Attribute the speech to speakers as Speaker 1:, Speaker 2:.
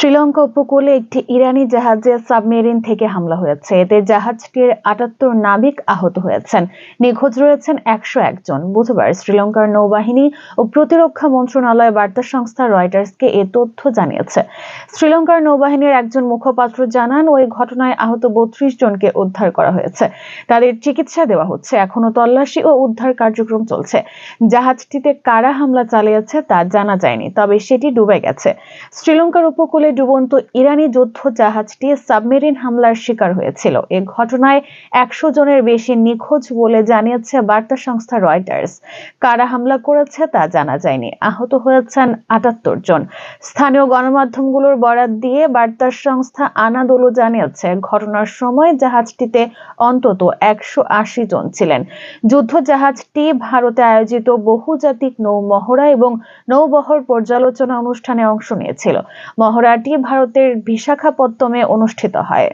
Speaker 1: শ্রীলঙ্কা উপকূলে একটি ইরানি জাহাজে সাবমেরিন থেকে হামলা হয়েছে। এতে জাহাজটির ৭৮ নাবিক আহত হয়েছেন। নিখোঁজ রয়েছেন ১০১ জন। বুধবার শ্রীলঙ্কার নৌবাহিনী ও প্রতিরক্ষা মন্ত্রণালয় বার্তা সংস্থা রয়টার্সকে এ তথ্য জানিয়েছে। শ্রীলঙ্কার নৌবাহিনীর একজন মুখপাত্র জানান, ওই ঘটনায় আহত ৩২ জনকে উদ্ধার করা হয়েছে। তাদের চিকিৎসা দেওয়া হচ্ছে। এখনো তল্লাশি ও উদ্ধার কার্যক্রম চলছে। জাহাজটিতে কারা হামলা চালিয়েছে তা জানা যায়নি, তবে সেটি ডুবে গেছে। শ্রীলঙ্কার উপকূলে ডুবন্ত ইরানি যুদ্ধ জাহাজটি সাবমেরিন হামলার শিকার হয়েছিল। এ ঘটনায় ১০০ জনের বেশি নিখোঁজ বলে জানিয়েছে বার্তা সংস্থা রয়টার্স। কারা হামলা করেছে তা জানা যায়নি। আহত হয়েছেন ৭৮ জন। স্থানীয় গণমাধ্যমগুলোর বরাত দিয়ে বার্তা সংস্থা আনাদোলু জানিয়েছে, ঘটনার সময় জাহাজটিতে অন্তত ১৮০ জন ছিলেন। যুদ্ধ জাহাজটি ভারতে আয়োজিত বহুজাতিক নৌ মহড়া এবং নৌবহর পর্যালোচনা অনুষ্ঠানে অংশ নিয়েছিল। মহড়াটি ভারতের বিশাখাপত্তমে অনুষ্ঠিত হয়।